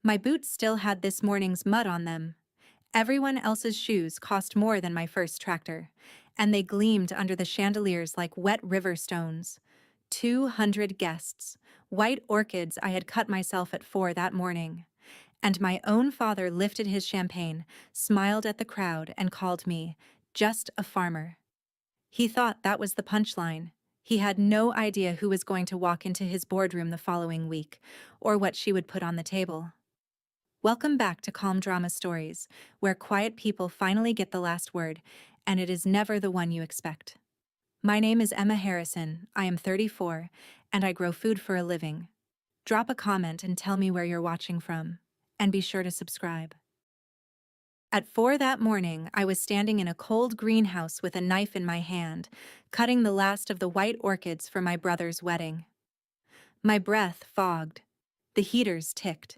My boots still had this morning's mud on them. Everyone else's shoes cost more than my first tractor, and they gleamed under the chandeliers like wet river stones. 200 guests, white orchids I had cut myself at 4 that morning. And my own father lifted his champagne, smiled at the crowd, and called me, just a farmer. He thought that was the punchline. He had no idea who was going to walk into his boardroom the following week, or what she would put on the table. Welcome back to Calm Drama Stories, where quiet people finally get the last word, and it is never the one you expect. My name is Emma Harrison, I am 34, and I grow food for a living. Drop a comment and tell me where you're watching from, and be sure to subscribe. At 4 that morning, I was standing in a cold greenhouse with a knife in my hand, cutting the last of the white orchids for my brother's wedding. My breath fogged. The heaters ticked.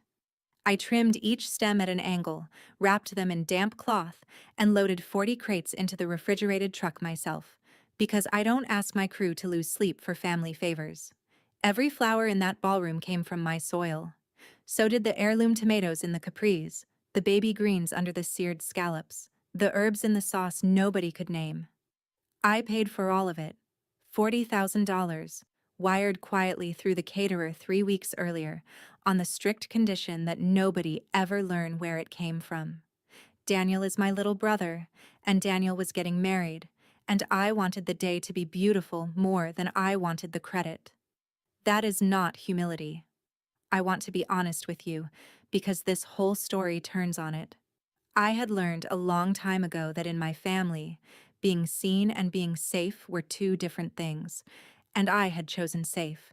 I trimmed each stem at an angle, wrapped them in damp cloth, and loaded 40 crates into the refrigerated truck myself, because I don't ask my crew to lose sleep for family favors. Every flower in that ballroom came from my soil. So did the heirloom tomatoes in the capris, the baby greens under the seared scallops, the herbs in the sauce nobody could name. I paid for all of it. $40,000, wired quietly through the caterer 3 weeks earlier, on the strict condition that nobody ever learn where it came from. Daniel is my little brother, and Daniel was getting married, and I wanted the day to be beautiful more than I wanted the credit. That is not humility. I want to be honest with you, because this whole story turns on it. I had learned a long time ago that in my family, being seen and being safe were two different things, and I had chosen safe.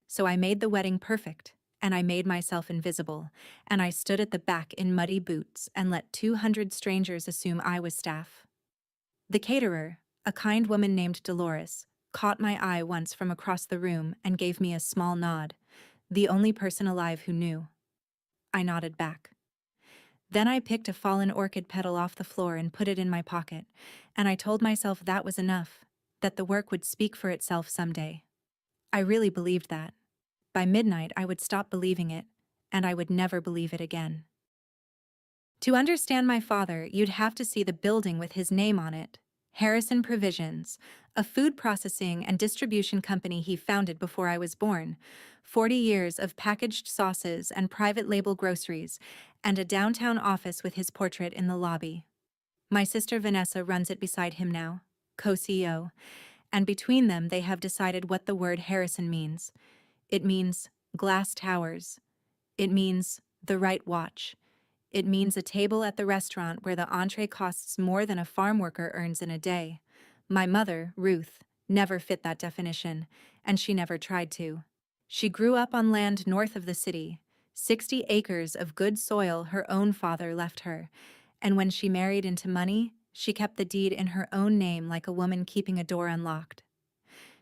So I made the wedding perfect, and I made myself invisible, and I stood at the back in muddy boots and let 200 strangers assume I was staff. The caterer, a kind woman named Dolores, caught my eye once from across the room and gave me a small nod, the only person alive who knew. I nodded back. Then I picked a fallen orchid petal off the floor and put it in my pocket, and I told myself that was enough, that the work would speak for itself someday. I really believed that. By midnight, I would stop believing it, and I would never believe it again. To understand my father, you'd have to see the building with his name on it, Harrison Provisions, a food processing and distribution company he founded before I was born, 40 years of packaged sauces and private label groceries, and a downtown office with his portrait in the lobby. My sister Vanessa runs it beside him now, co-CEO, and between them they have decided what the word Harrison means. It means glass towers. It means the right watch. It means a table at the restaurant where the entree costs more than a farm worker earns in a day. My mother, Ruth, never fit that definition, and she never tried to. She grew up on land north of the city, 60 acres of good soil her own father left her, and when she married into money, she kept the deed in her own name like a woman keeping a door unlocked.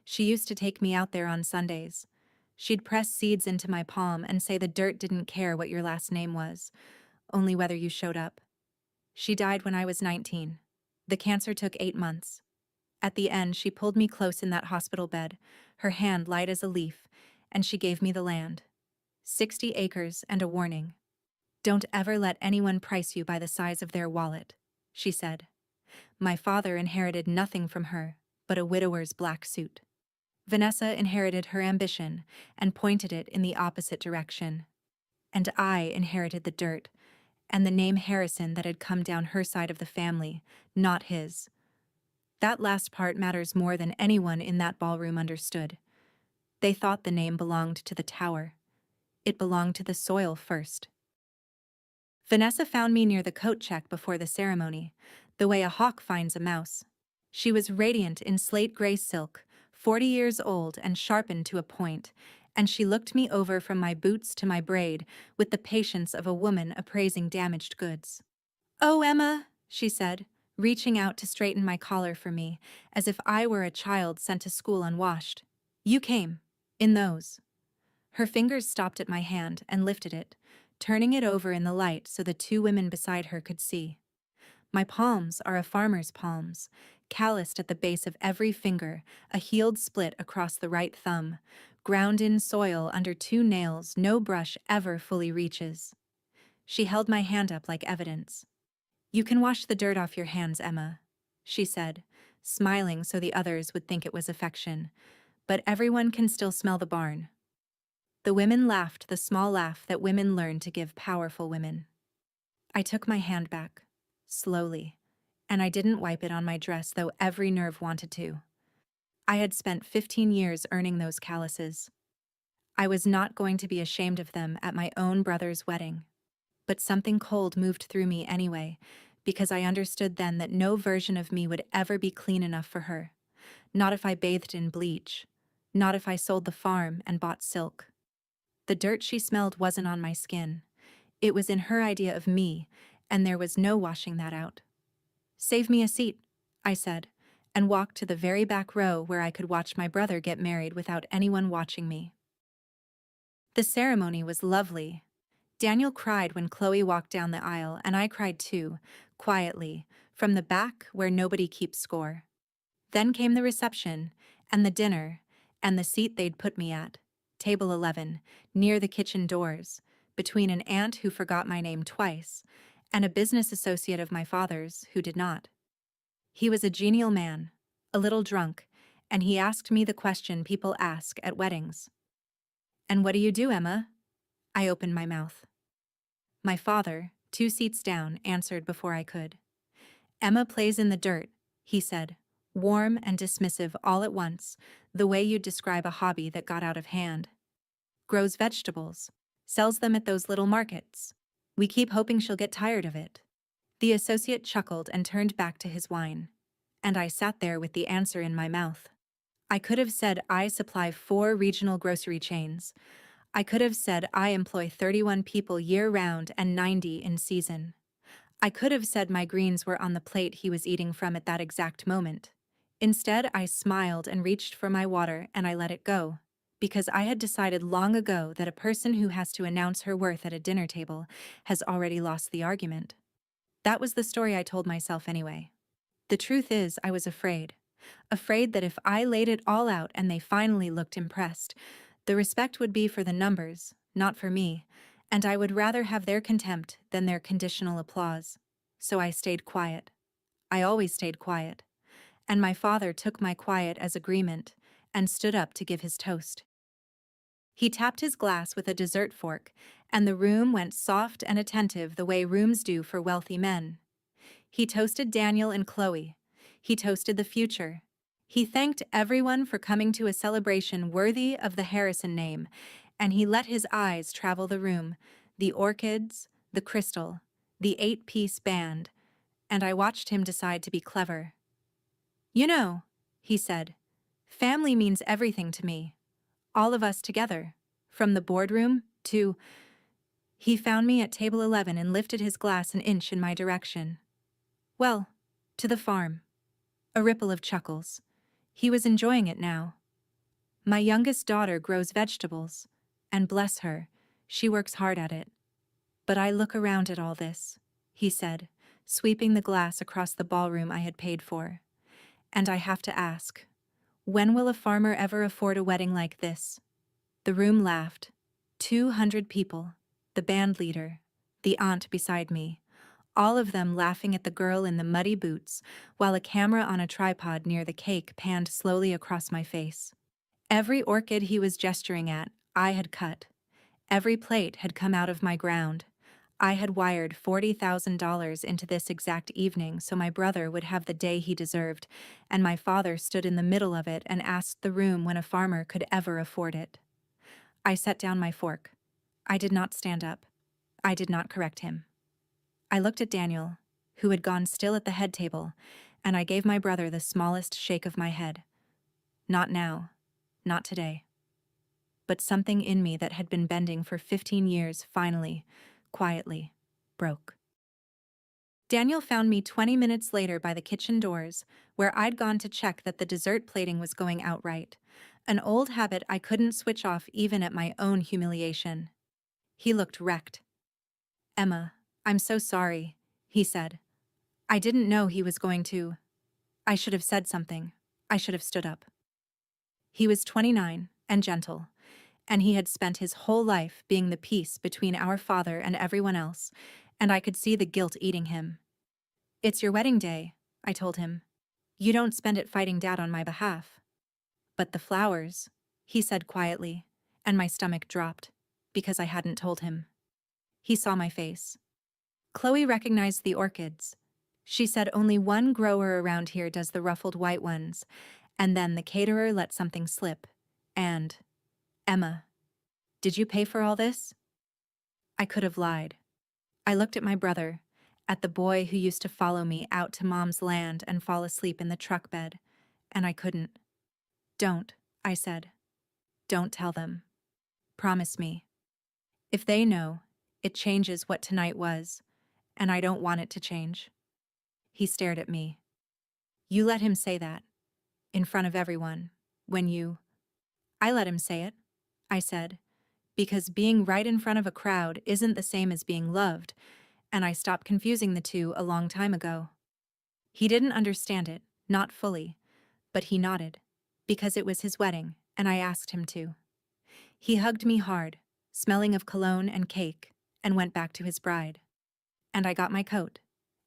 She used to take me out there on Sundays. She'd press seeds into my palm and say the dirt didn't care what your last name was, only whether you showed up. She died when I was 19. The cancer took 8 months. At the end, she pulled me close in that hospital bed, her hand light as a leaf, and she gave me the land. 60 acres and a warning. Don't ever let anyone price you by the size of their wallet, she said. My father inherited nothing from her but a widower's black suit. Vanessa inherited her ambition and pointed it in the opposite direction. And I inherited the dirt, and the name Harrison that had come down her side of the family, not his. That last part matters more than anyone in that ballroom understood. They thought the name belonged to the tower. It belonged to the soil first. Vanessa found me near the coat check before the ceremony, the way a hawk finds a mouse. She was radiant in slate gray silk, 40 years old and sharpened to a point, and she looked me over from my boots to my braid with the patience of a woman appraising damaged goods. "Oh, Emma," she said, reaching out to straighten my collar for me, as if I were a child sent to school unwashed. "You came. In those." Her fingers stopped at my hand and lifted it, turning it over in the light so the two women beside her could see. My palms are a farmer's palms, calloused at the base of every finger, a healed split across the right thumb, ground in soil under 2 nails no brush ever fully reaches. She held my hand up like evidence. "You can wash the dirt off your hands, Emma," she said, smiling so the others would think it was affection. "But everyone can still smell the barn." The women laughed the small laugh that women learn to give powerful women. I took my hand back, slowly, and I didn't wipe it on my dress, though every nerve wanted to. I had spent 15 years earning those calluses. I was not going to be ashamed of them at my own brother's wedding. But something cold moved through me anyway, because I understood then that no version of me would ever be clean enough for her. Not if I bathed in bleach. Not if I sold the farm and bought silk. The dirt she smelled wasn't on my skin. It was in her idea of me, and there was no washing that out. "Save me a seat," I said, and walked to the very back row where I could watch my brother get married without anyone watching me. The ceremony was lovely. Daniel cried when Chloe walked down the aisle, and I cried too, quietly, from the back where nobody keeps score. Then came the reception, and the dinner, and the seat they'd put me at, table 11, near the kitchen doors, between an aunt who forgot my name twice, and a business associate of my father's who did not. He was a genial man, a little drunk, and he asked me the question people ask at weddings. "And what do you do, Emma?" I opened my mouth. My father, 2 seats down, answered before I could. "Emma plays in the dirt," he said, warm and dismissive all at once, the way you'd describe a hobby that got out of hand. "Grows vegetables, sells them at those little markets. We keep hoping she'll get tired of it." The associate chuckled and turned back to his wine. And I sat there with the answer in my mouth. I could have said I supply 4 regional grocery chains. I could have said I employ 31 people year-round and 90 in season. I could have said my greens were on the plate he was eating from at that exact moment. Instead, I smiled and reached for my water, and I let it go, because I had decided long ago that a person who has to announce her worth at a dinner table has already lost the argument. That was the story I told myself anyway. The truth is, I was afraid. Afraid that if I laid it all out and they finally looked impressed, the respect would be for the numbers, not for me, and I would rather have their contempt than their conditional applause. So I stayed quiet. I always stayed quiet. And my father took my quiet as agreement and stood up to give his toast. He tapped his glass with a dessert fork, and the room went soft and attentive the way rooms do for wealthy men. He toasted Daniel and Chloe. He toasted the future. He thanked everyone for coming to a celebration worthy of the Harrison name, and he let his eyes travel the room, the orchids, the crystal, the 8-piece band, and I watched him decide to be clever. "You know," he said, "family means everything to me. All of us together, from the boardroom to—" He found me at table 11 and lifted his glass an inch in my direction. "Well, to the farm." A ripple of chuckles. He was enjoying it now. "My youngest daughter grows vegetables, and bless her, she works hard at it. But I look around at all this," he said, sweeping the glass across the ballroom I had paid for. "And I have to ask, when will a farmer ever afford a wedding like this?" The room laughed. 200 people, the band leader, the aunt beside me, all of them laughing at the girl in the muddy boots, while a camera on a tripod near the cake panned slowly across my face. Every orchid he was gesturing at, I had cut. Every plate had come out of my ground. I had wired $40,000 into this exact evening so my brother would have the day he deserved, and my father stood in the middle of it and asked the room when a farmer could ever afford it. I set down my fork. I did not stand up. I did not correct him. I looked at Daniel, who had gone still at the head table, and I gave my brother the smallest shake of my head. Not now. Not today. But something in me that had been bending for 15 years finally, quietly, broke. Daniel found me 20 minutes later by the kitchen doors, where I'd gone to check that the dessert plating was going out right, an old habit I couldn't switch off even at my own humiliation. He looked wrecked. "Emma, I'm so sorry," he said. "I didn't know he was going to. I should have said something. I should have stood up." He was 29 and gentle, and he had spent his whole life being the peace between our father and everyone else, and I could see the guilt eating him. "It's your wedding day," I told him. "You don't spend it fighting Dad on my behalf." "But the flowers," he said quietly, and my stomach dropped, because I hadn't told him. He saw my face. "Chloe recognized the orchids. She said only one grower around here does the ruffled white ones, and then the caterer let something slip. And, Emma, did you pay for all this?" I could have lied. I looked at my brother, at the boy who used to follow me out to Mom's land and fall asleep in the truck bed, and I couldn't. "Don't," I said. "Don't tell them. Promise me. If they know, it changes what tonight was, and I don't want it to change." He stared at me. "You let him say that, in front of everyone, when you—" "I let him say it," I said, "because being right in front of a crowd isn't the same as being loved, and I stopped confusing the two a long time ago." He didn't understand it, not fully, but he nodded, because it was his wedding, and I asked him to. He hugged me hard, smelling of cologne and cake, and went back to his bride. And I got my coat,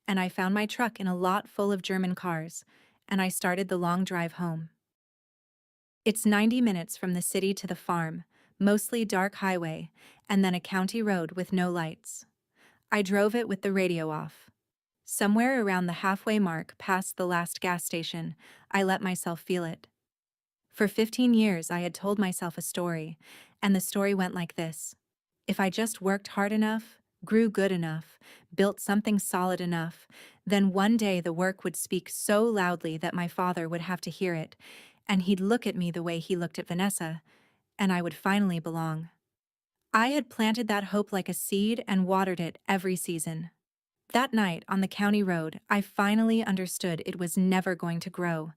and I found my truck in a lot full of German cars, and I started the long drive home. It's 90 minutes from the city to the farm, mostly dark highway, and then a county road with no lights. I drove it with the radio off. Somewhere around the halfway mark past the last gas station, I let myself feel it. For 15 years I had told myself a story, and the story went like this. If I just worked hard enough, grew good enough, built something solid enough, then one day the work would speak so loudly that my father would have to hear it, and he'd look at me the way he looked at Vanessa, and I would finally belong. I had planted that hope like a seed and watered it every season. That night on the county road, I finally understood it was never going to grow.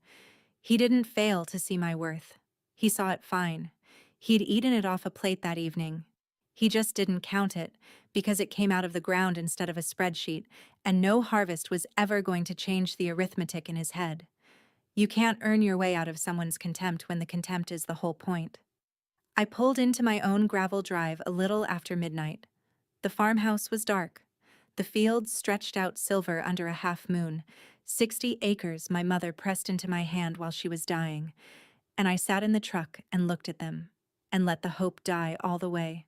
He didn't fail to see my worth. He saw it fine. He'd eaten it off a plate that evening. He just didn't count it, because it came out of the ground instead of a spreadsheet, and no harvest was ever going to change the arithmetic in his head. You can't earn your way out of someone's contempt when the contempt is the whole point. I pulled into my own gravel drive a little after midnight. The farmhouse was dark. The fields stretched out silver under a half moon, 60 acres my mother pressed into my hand while she was dying, and I sat in the truck and looked at them, and let the hope die all the way.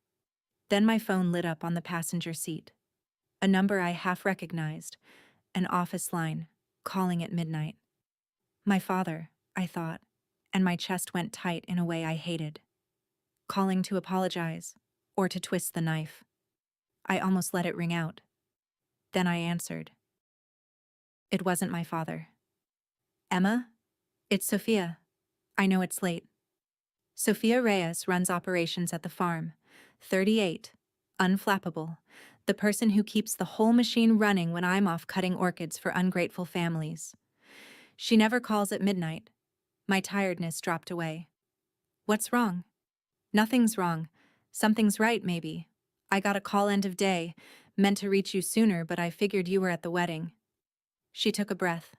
Then my phone lit up on the passenger seat. A number I half recognized, an office line, calling at midnight. My father, I thought, and my chest went tight in a way I hated. Calling to apologize, or to twist the knife. I almost let it ring out. Then I answered. It wasn't my father. "Emma? It's Sophia. I know it's late." Sophia Reyes runs operations at the farm. 38, unflappable, the person who keeps the whole machine running when I'm off cutting orchids for ungrateful families. She never calls at midnight. My tiredness dropped away. "What's wrong?" "Nothing's wrong. Something's right, maybe. I got a call end of day, meant to reach you sooner, but I figured you were at the wedding." She took a breath.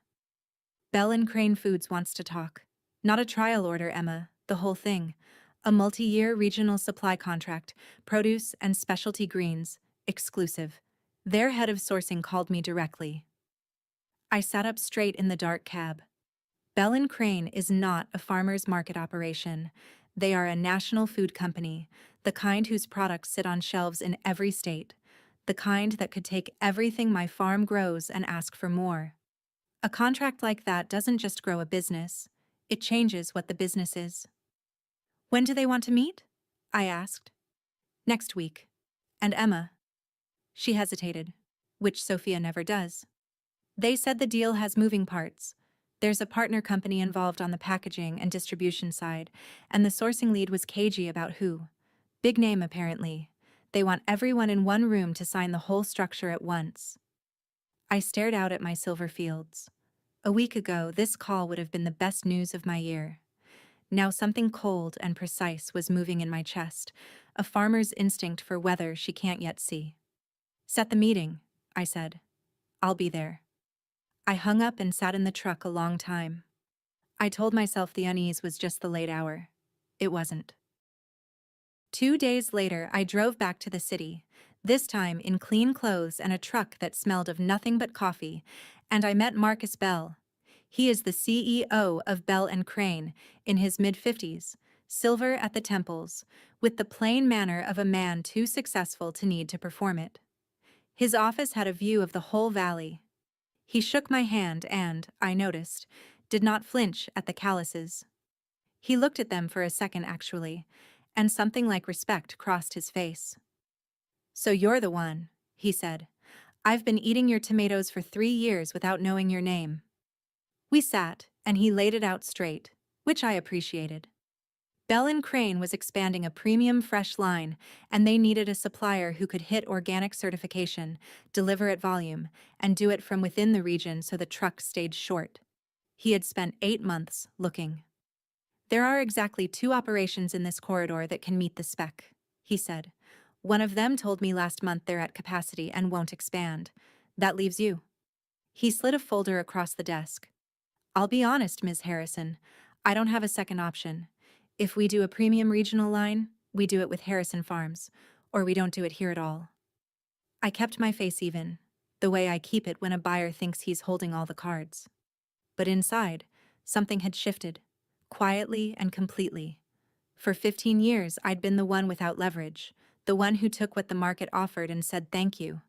"Bell and Crane Foods wants to talk. Not a trial order, Emma, the whole thing. A multi-year regional supply contract, produce and specialty greens, exclusive. Their head of sourcing called me directly." I sat up straight in the dark cab. Bell and Crane is not a farmer's market operation. They are a national food company, the kind whose products sit on shelves in every state, the kind that could take everything my farm grows and ask for more. A contract like that doesn't just grow a business, it changes what the business is. "When do they want to meet?" I asked. "Next week." "And Emma?" She hesitated, which Sophia never does. "They said the deal has moving parts. There's a partner company involved on the packaging and distribution side, and the sourcing lead was cagey about who. Big name, apparently. They want everyone in one room to sign the whole structure at once." I stared out at my silver fields. A week ago, this call would have been the best news of my year. Now something cold and precise was moving in my chest, a farmer's instinct for weather she can't yet see. "Set the meeting," I said. "I'll be there." I hung up and sat in the truck a long time. I told myself the unease was just the late hour. It wasn't. 2 days later, I drove back to the city, this time in clean clothes and a truck that smelled of nothing but coffee, and I met Marcus Bell. He is the CEO of Bell and Crane, in his mid-50s, silver at the temples, with the plain manner of a man too successful to need to perform it. His office had a view of the whole valley. He shook my hand and, I noticed, did not flinch at the calluses. He looked at them for a second actually, and something like respect crossed his face. "So you're the one," he said. "I've been eating your tomatoes for 3 years without knowing your name." We sat, and he laid it out straight, which I appreciated. Bell and Crane was expanding a premium fresh line, and they needed a supplier who could hit organic certification, deliver at volume, and do it from within the region so the truck stayed short. He had spent 8 months looking. "There are exactly 2 operations in this corridor that can meet the spec," he said. "One of them told me last month they're at capacity and won't expand. That leaves you." He slid a folder across the desk. "I'll be honest, Ms. Harrison, I don't have a second option. If we do a premium regional line, we do it with Harrison Farms, or we don't do it here at all." I kept my face even, the way I keep it when a buyer thinks he's holding all the cards. But inside, something had shifted, quietly and completely. For 15 years, I'd been the one without leverage, the one who took what the market offered and said thank you.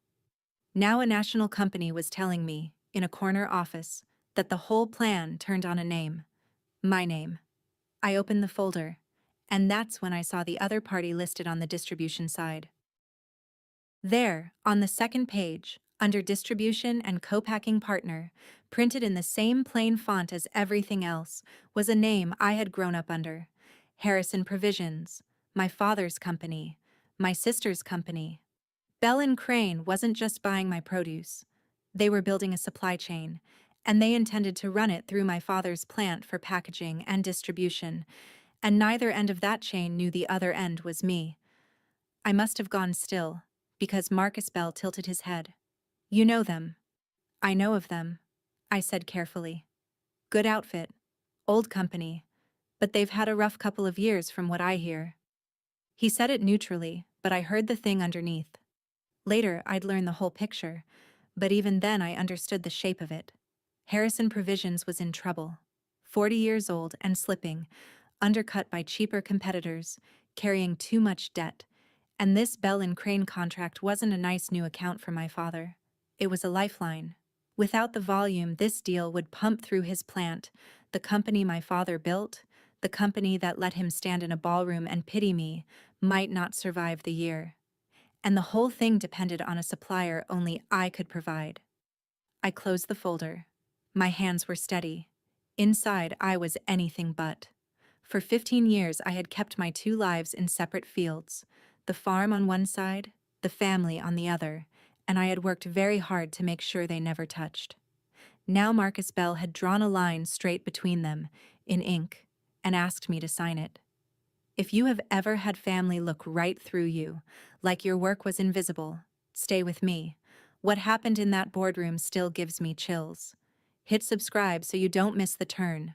Now a national company was telling me, in a corner office, that the whole plan turned on a name. My name. I opened the folder, and that's when I saw the other party listed on the distribution side. There, on the second page, under Distribution and Co-packing Partner, printed in the same plain font as everything else, was a name I had grown up under. Harrison Provisions, my father's company, my sister's company. Bell and Crane wasn't just buying my produce. They were building a supply chain, and they intended to run it through my father's plant for packaging and distribution, and neither end of that chain knew the other end was me. I must have gone still, because Marcus Bell tilted his head. "You know them." "I know of them," I said carefully. "Good outfit. Old company. But they've had a rough couple of years from what I hear." He said it neutrally, but I heard the thing underneath. Later, I'd learn the whole picture, but even then I understood the shape of it. Harrison Provisions was in trouble. 40 years old and slipping, undercut by cheaper competitors, carrying too much debt, and this Bell and Crane contract wasn't a nice new account for my father. It was a lifeline. Without the volume this deal would pump through his plant, the company my father built, the company that let him stand in a ballroom and pity me, might not survive the year. And the whole thing depended on a supplier only I could provide. I closed the folder. My hands were steady. Inside, I was anything but. For 15 years, I had kept my 2 lives in separate fields, the farm on one side, the family on the other, and I had worked very hard to make sure they never touched. Now Marcus Bell had drawn a line straight between them, in ink, and asked me to sign it. If you have ever had family look right through you, like your work was invisible, stay with me. What happened in that boardroom still gives me chills. Hit subscribe so you don't miss the turn.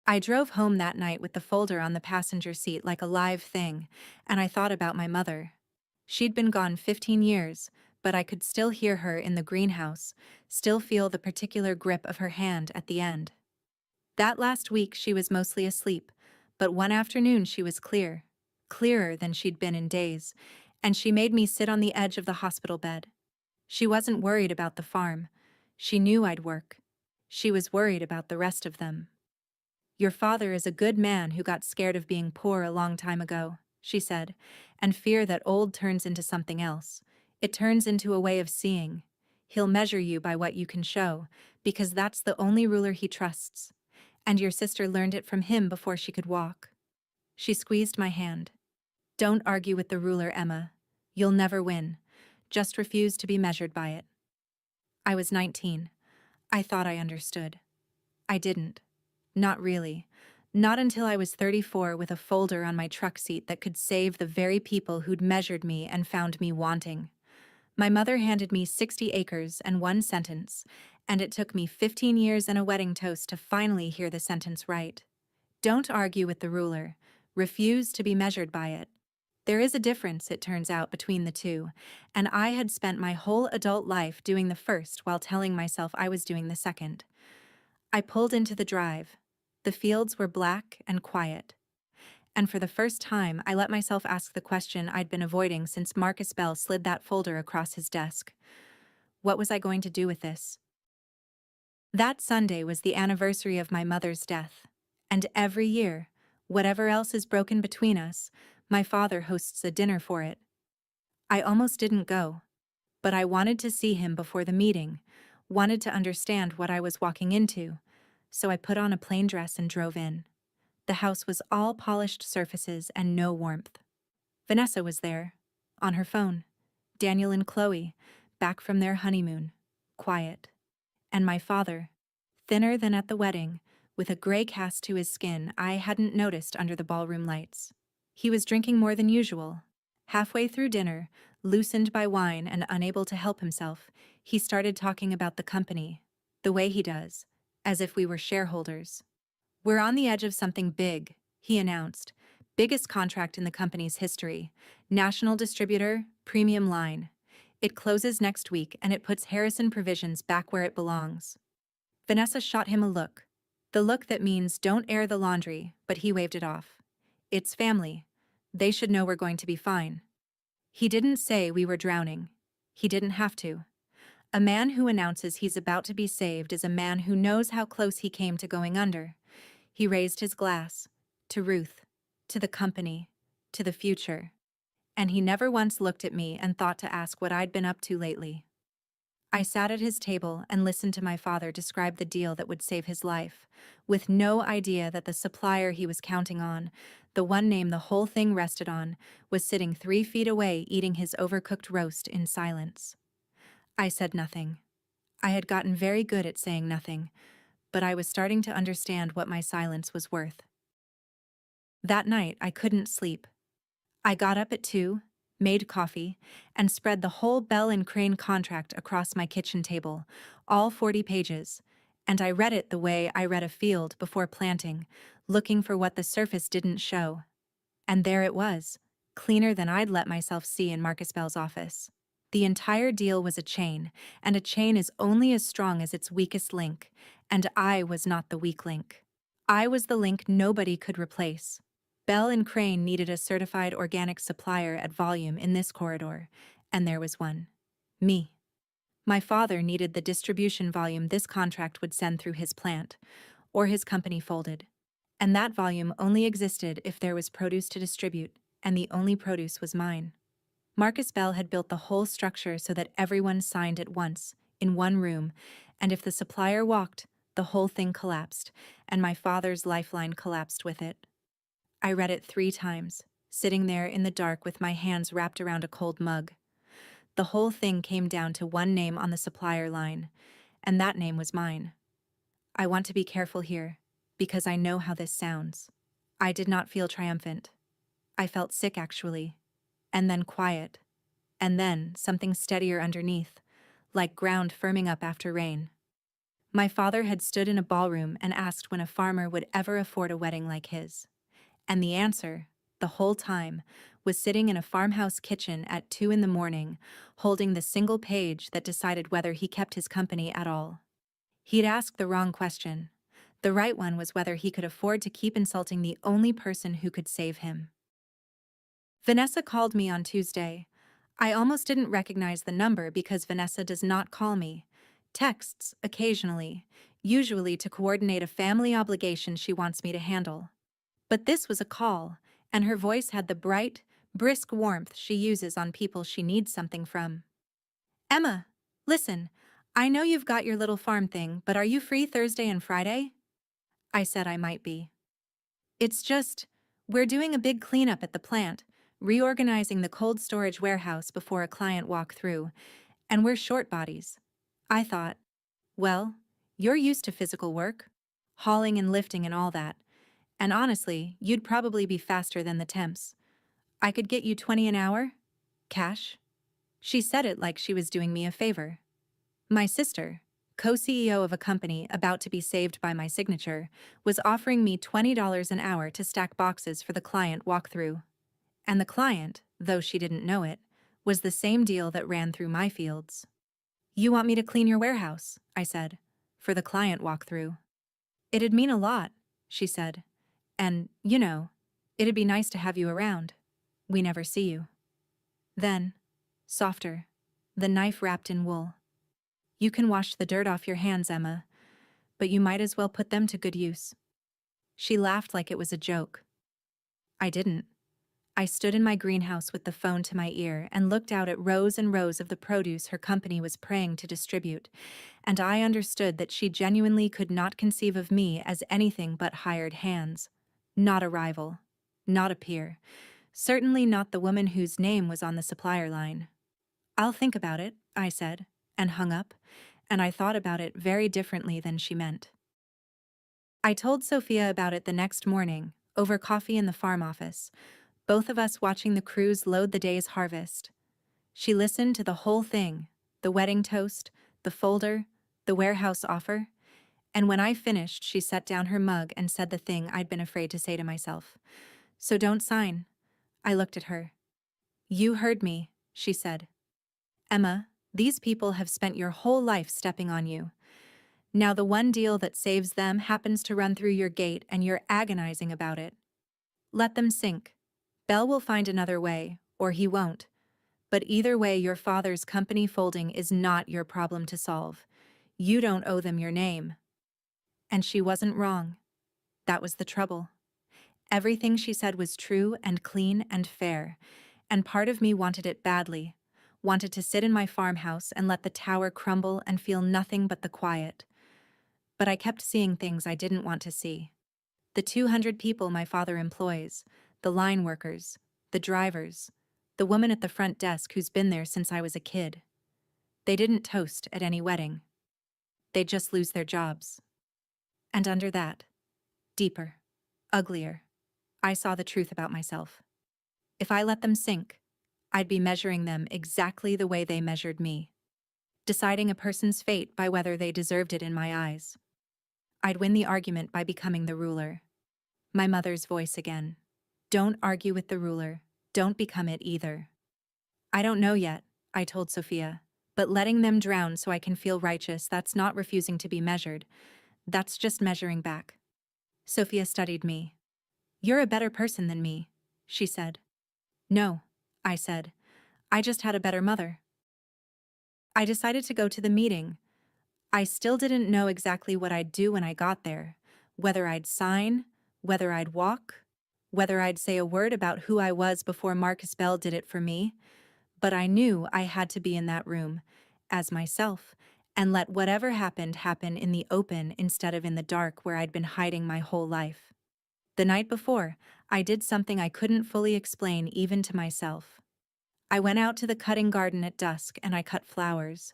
I drove home that night with the folder on the passenger seat like a live thing, and I thought about my mother. She'd been gone 15 years, but I could still hear her in the greenhouse, still feel the particular grip of her hand at the end. That last week she was mostly asleep, but one afternoon she was clear, clearer than she'd been in days, and she made me sit on the edge of the hospital bed. She wasn't worried about the farm. She knew I'd work. She was worried about the rest of them. "Your father is a good man who got scared of being poor a long time ago," she said, "and fear that old turns into something else. It turns into a way of seeing. He'll measure you by what you can show, because that's the only ruler he trusts. And your sister learned it from him before she could walk." She squeezed my hand. "Don't argue with the ruler, Emma. You'll never win. Just refuse to be measured by it." I was 19. I thought I understood. I didn't. Not really. Not until I was 34 with a folder on my truck seat that could save the very people who'd measured me and found me wanting. My mother handed me 60 acres and 1 sentence, and it took me 15 years and a wedding toast to finally hear the sentence right. "Don't argue with the ruler. refuse to be measured by it. There is a difference, it turns out, between the two, and I had spent my whole adult life doing the first while telling myself I was doing the second. I pulled into the drive. The fields were black and quiet. And for the first time, I let myself ask the question I'd been avoiding since Marcus Bell slid that folder across his desk. What was I going to do with this? That Sunday was the anniversary of my mother's death, and every year, whatever else is broken between us, my father hosts a dinner for it. I almost didn't go, but I wanted to see him before the meeting, wanted to understand what I was walking into, so I put on a plain dress and drove in. The house was all polished surfaces and no warmth. Vanessa was there, on her phone. Daniel and Chloe, back from their honeymoon, quiet. And my father, thinner than at the wedding, with a gray cast to his skin I hadn't noticed under the ballroom lights. He was drinking more than usual. Halfway through dinner, loosened by wine and unable to help himself, he started talking about the company, the way he does, as if we were shareholders. "We're on the edge of something big," he announced. "Biggest contract in the company's history. National distributor, premium line. It closes next week and it puts Harrison Provisions back where it belongs." Vanessa shot him a look. The look that means don't air the laundry, but he waved it off. "It's family. They should know we're going to be fine." He didn't say we were drowning. He didn't have to. A man who announces he's about to be saved is a man who knows how close he came to going under. He raised his glass. To Ruth. To the company. To the future. And he never once looked at me and thought to ask what I'd been up to lately. I sat at his table and listened to my father describe the deal that would save his life, with no idea that the supplier he was counting on, the one name the whole thing rested on, was sitting 3 feet away eating his overcooked roast in silence. I said nothing. I had gotten very good at saying nothing, but I was starting to understand what my silence was worth. That night, I couldn't sleep. I got up at 2, made coffee, and spread the whole Bell and Crane contract across my kitchen table, all 40 pages, and I read it the way I read a field before planting, looking for what the surface didn't show. And there it was, cleaner than I'd let myself see in Marcus Bell's office. The entire deal was a chain, and a chain is only as strong as its weakest link, and I was not the weak link. I was the link nobody could replace. Bell and Crane needed a certified organic supplier at volume in this corridor, and there was one. Me. My father needed the distribution volume this contract would send through his plant, or his company folded. And that volume only existed if there was produce to distribute, and the only produce was mine. Marcus Bell had built the whole structure so that everyone signed at once, in one room, and if the supplier walked, the whole thing collapsed, and my father's lifeline collapsed with it. I read it 3 times, sitting there in the dark with my hands wrapped around a cold mug. The whole thing came down to one name on the supplier line, and that name was mine. I want to be careful here, because I know how this sounds. I did not feel triumphant. I felt sick, actually. And then quiet. And then something steadier underneath, like ground firming up after rain. My father had stood in a ballroom and asked when a farmer would ever afford a wedding like his. And the answer, the whole time, was sitting in a farmhouse kitchen at 2 in the morning, holding the single page that decided whether he kept his company at all. He'd asked the wrong question. The right one was whether he could afford to keep insulting the only person who could save him. Vanessa called me on Tuesday. I almost didn't recognize the number because Vanessa does not call me. Texts, occasionally, usually to coordinate a family obligation she wants me to handle. But this was a call, and her voice had the bright, brisk warmth she uses on people she needs something from. "Emma, listen, I know you've got your little farm thing, but are you free Thursday and Friday?" I said I might be. "It's just, we're doing a big cleanup at the plant, reorganizing the cold storage warehouse before a client walk through, and we're short bodies." I thought, well, you're used to physical work, hauling and lifting and all that. And honestly, you'd probably be faster than the temps. I could get you 20 an hour? Cash? She said it like she was doing me a favor. My sister, co-CEO of a company about to be saved by my signature, was offering me $20 an hour to stack boxes for the client walkthrough. And the client, though she didn't know it, was the same deal that ran through my fields. "You want me to clean your warehouse," I said, "for the client walkthrough." "It'd mean a lot," she said. "And, it'd be nice to have you around. We never see you." Then, softer, the knife wrapped in wool. "You can wash the dirt off your hands, Emma, but you might as well put them to good use." She laughed like it was a joke. I didn't. I stood in my greenhouse with the phone to my ear and looked out at rows and rows of the produce her company was praying to distribute, and I understood that she genuinely could not conceive of me as anything but hired hands. Not a rival. Not a peer. Certainly not the woman whose name was on the supplier line. "I'll think about it," I said, and hung up, and I thought about it very differently than she meant. I told Sophia about it the next morning, over coffee in the farm office, both of us watching the crews load the day's harvest. She listened to the whole thing, the wedding toast, the folder, the warehouse offer, and when I finished, she set down her mug and said the thing I'd been afraid to say to myself. "So don't sign." I looked at her. "You heard me," she said. "Emma, these people have spent your whole life stepping on you. Now the one deal that saves them happens to run through your gate and you're agonizing about it. Let them sink. Bell will find another way, or he won't. But either way, your father's company folding is not your problem to solve. You don't owe them your name." And she wasn't wrong. That was the trouble. Everything she said was true and clean and fair, and part of me wanted it badly, wanted to sit in my farmhouse and let the tower crumble and feel nothing but the quiet. But I kept seeing things I didn't want to see. The 200 people my father employs, the line workers, the drivers, the woman at the front desk who's been there since I was a kid. They didn't toast at any wedding. They'd just lose their jobs. And under that, deeper, uglier, I saw the truth about myself. If I let them sink, I'd be measuring them exactly the way they measured me, deciding a person's fate by whether they deserved it in my eyes. I'd win the argument by becoming the ruler. My mother's voice again. "Don't argue with the ruler. Don't become it either." "I don't know yet," I told Sophia, "but letting them drown so I can feel righteous, that's not refusing to be measured. That's just measuring back." Sophia studied me. "You're a better person than me," she said. "No," I said. "I just had a better mother." I decided to go to the meeting. I still didn't know exactly what I'd do when I got there, whether I'd sign, whether I'd walk, whether I'd say a word about who I was before Marcus Bell did it for me, but I knew I had to be in that room, as myself, and let whatever happened happen in the open instead of in the dark where I'd been hiding my whole life. The night before, I did something I couldn't fully explain even to myself. I went out to the cutting garden at dusk and I cut flowers.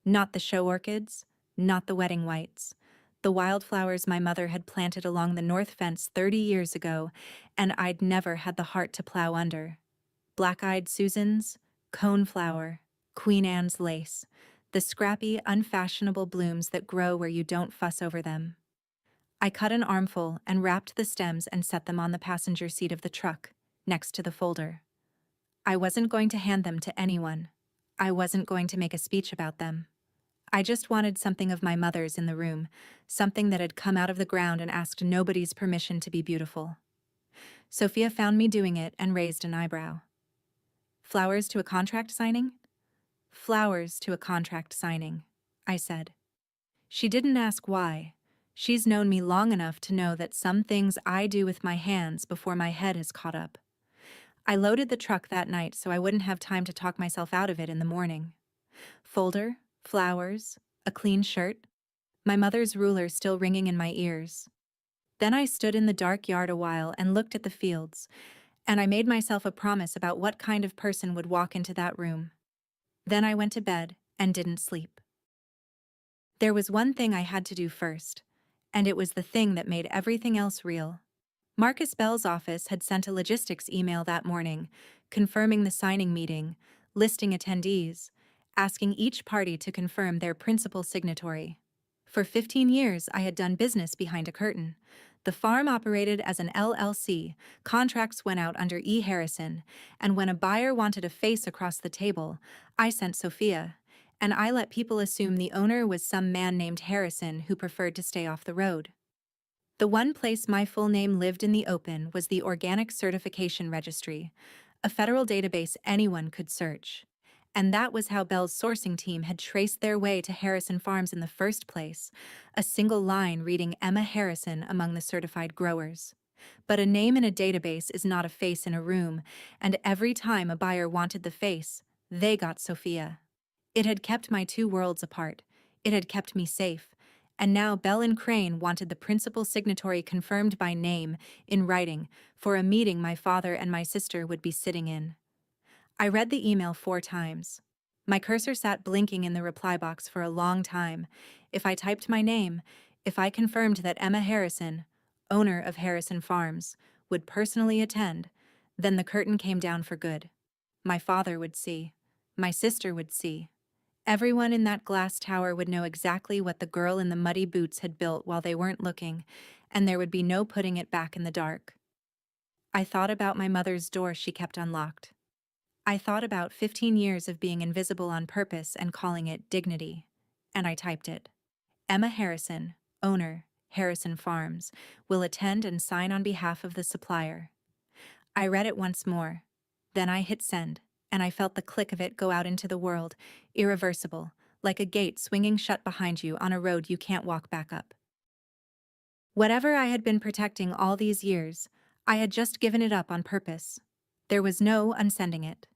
Not the show orchids, not the wedding whites. The wildflowers my mother had planted along the north fence 30 years ago, and I'd never had the heart to plow under. Black-eyed Susans, coneflower, Queen Anne's lace, the scrappy, unfashionable blooms that grow where you don't fuss over them. I cut an armful and wrapped the stems and set them on the passenger seat of the truck, next to the folder. I wasn't going to hand them to anyone. I wasn't going to make a speech about them. I just wanted something of my mother's in the room, something that had come out of the ground and asked nobody's permission to be beautiful. Sophia found me doing it and raised an eyebrow. "Flowers to a contract signing?" "Flowers to a contract signing," I said. She didn't ask why. She's known me long enough to know that some things I do with my hands before my head has caught up. I loaded the truck that night so I wouldn't have time to talk myself out of it in the morning. Folder, flowers, a clean shirt, my mother's ruler still ringing in my ears. Then I stood in the dark yard a while and looked at the fields, and I made myself a promise about what kind of person would walk into that room. Then I went to bed and didn't sleep. There was one thing I had to do first, and it was the thing that made everything else real. Marcus Bell's office had sent a logistics email that morning, confirming the signing meeting, listing attendees, asking each party to confirm their principal signatory. For 15 years, I had done business behind a curtain. The farm operated as an LLC, contracts went out under E. Harrison, and when a buyer wanted a face across the table, I sent Sophia, and I let people assume the owner was some man named Harrison who preferred to stay off the road. The one place my full name lived in the open was the Organic Certification Registry, a federal database anyone could search. And that was how Bell's sourcing team had traced their way to Harrison Farms in the first place, a single line reading Emma Harrison among the certified growers. But a name in a database is not a face in a room, and every time a buyer wanted the face, they got Sophia. It had kept my two worlds apart. It had kept me safe. And now Bell and Crane wanted the principal signatory confirmed by name, in writing, for a meeting my father and my sister would be sitting in. I read the email 4 times. My cursor sat blinking in the reply box for a long time. If I typed my name, if I confirmed that Emma Harrison, owner of Harrison Farms, would personally attend, then the curtain came down for good. My father would see. My sister would see. Everyone in that glass tower would know exactly what the girl in the muddy boots had built while they weren't looking, and there would be no putting it back in the dark. I thought about my mother's door she kept unlocked. I thought about 15 years of being invisible on purpose and calling it dignity, and I typed it. Emma Harrison, owner, Harrison Farms, will attend and sign on behalf of the supplier. I read it once more. Then I hit send, and I felt the click of it go out into the world, irreversible, like a gate swinging shut behind you on a road you can't walk back up. Whatever I had been protecting all these years, I had just given it up on purpose. There was no unsending it.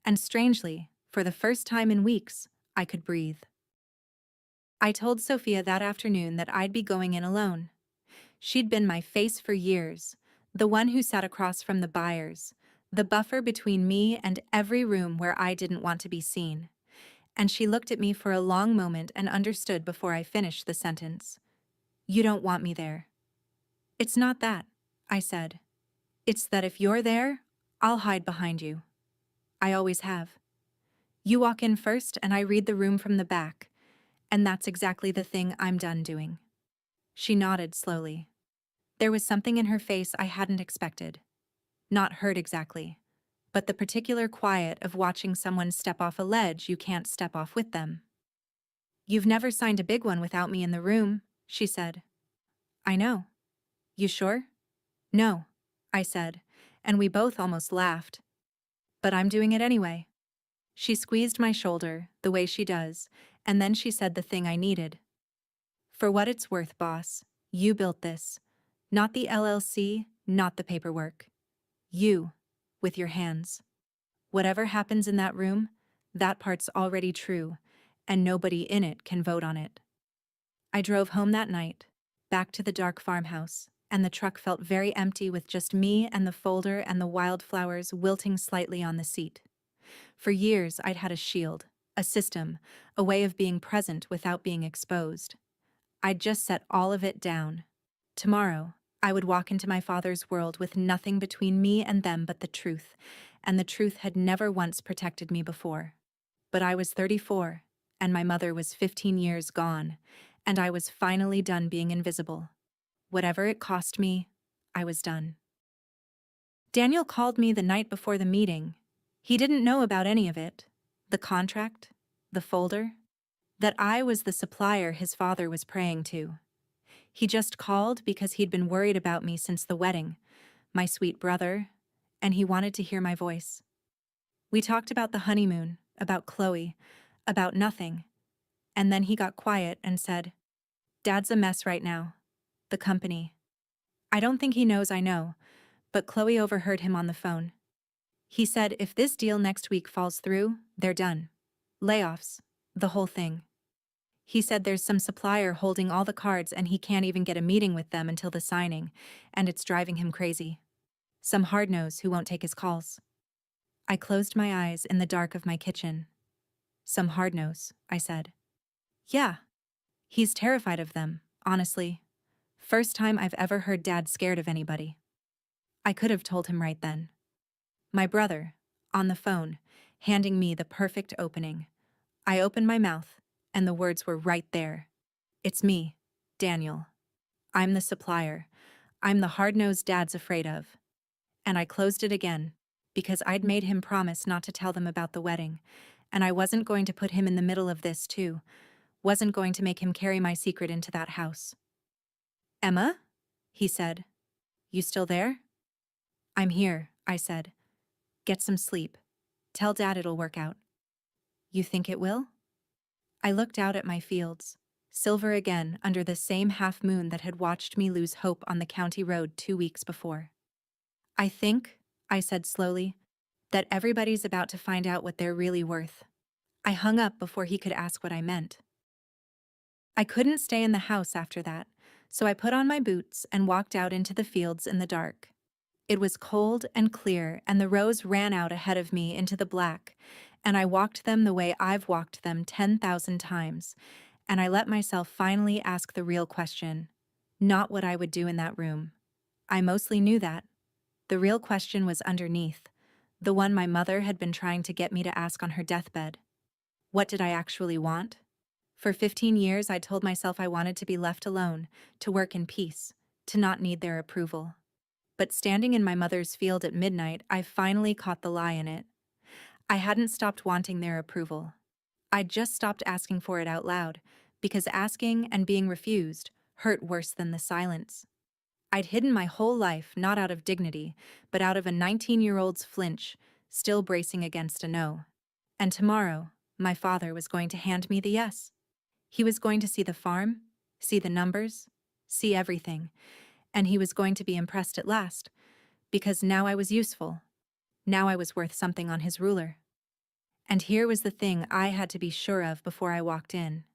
And strangely, for the first time in weeks, I could breathe. I told Sophia that afternoon that I'd be going in alone. She'd been my face for years, the one who sat across from the buyers, the buffer between me and every room where I didn't want to be seen. And she looked at me for a long moment and understood before I finished the sentence. You don't want me there. It's not that, I said. It's that if you're there, I'll hide behind you. I always have. You walk in first and I read the room from the back, and that's exactly the thing I'm done doing. She nodded slowly. There was something in her face I hadn't expected. Not hurt exactly, but the particular quiet of watching someone step off a ledge you can't step off with them. You've never signed a big one without me in the room, she said. I know. You sure? No, I said, and we both almost laughed. But I'm doing it anyway. She squeezed my shoulder, the way she does, and then she said the thing I needed. For what it's worth, boss, you built this. Not the LLC, not the paperwork. You, with your hands. Whatever happens in that room, that part's already true, and nobody in it can vote on it. I drove home that night, back to the dark farmhouse, and the truck felt very empty with just me and the folder and the wildflowers wilting slightly on the seat. For years, I'd had a shield, a system, a way of being present without being exposed. I'd just set all of it down. Tomorrow, I would walk into my father's world with nothing between me and them but the truth, and the truth had never once protected me before. But I was 34, and my mother was 15 years gone, and I was finally done being invisible. Whatever it cost me, I was done. Daniel called me the night before the meeting. He didn't know about any of it, the contract, the folder, that I was the supplier his father was praying to. He just called because he'd been worried about me since the wedding, my sweet brother, and he wanted to hear my voice. We talked about the honeymoon, about Chloe, about nothing, and then he got quiet and said, Dad's a mess right now. The company. I don't think he knows I know, but Chloe overheard him on the phone. He said if this deal next week falls through, they're done. Layoffs, the whole thing. He said there's some supplier holding all the cards and he can't even get a meeting with them until the signing, and it's driving him crazy. Some hard-nose who won't take his calls. I closed my eyes in the dark of my kitchen. Some hard-nose, I said. Yeah. He's terrified of them, honestly. First time I've ever heard Dad scared of anybody. I could have told him right then. My brother, on the phone, handing me the perfect opening. I opened my mouth, and the words were right there. It's me, Daniel. I'm the supplier. I'm the hard-nosed dad's afraid of. And I closed it again, because I'd made him promise not to tell them about the wedding, and I wasn't going to put him in the middle of this too, wasn't going to make him carry my secret into that house. Emma? He said. You still there? I'm here, I said. Get some sleep. Tell Dad it'll work out. You think it will? I looked out at my fields, silver again under the same half-moon that had watched me lose hope on the county road 2 weeks before. I think, I said slowly, that everybody's about to find out what they're really worth. I hung up before he could ask what I meant. I couldn't stay in the house after that, so I put on my boots and walked out into the fields in the dark. It was cold and clear, and the rows ran out ahead of me into the black, and I walked them the way I've walked them 10,000 times, and I let myself finally ask the real question, not what I would do in that room. I mostly knew that. The real question was underneath, the one my mother had been trying to get me to ask on her deathbed. What did I actually want? For 15 years, I told myself I wanted to be left alone, to work in peace, to not need their approval. But standing in my mother's field at midnight, I finally caught the lie in it. I hadn't stopped wanting their approval. I'd just stopped asking for it out loud, because asking and being refused hurt worse than the silence. I'd hidden my whole life not out of dignity, but out of a 19-year-old's flinch, still bracing against a no. And tomorrow, my father was going to hand me the yes. He was going to see the farm, see the numbers, see everything, and he was going to be impressed at last, because now I was useful. Now I was worth something on his ruler. And here was the thing I had to be sure of before I walked in.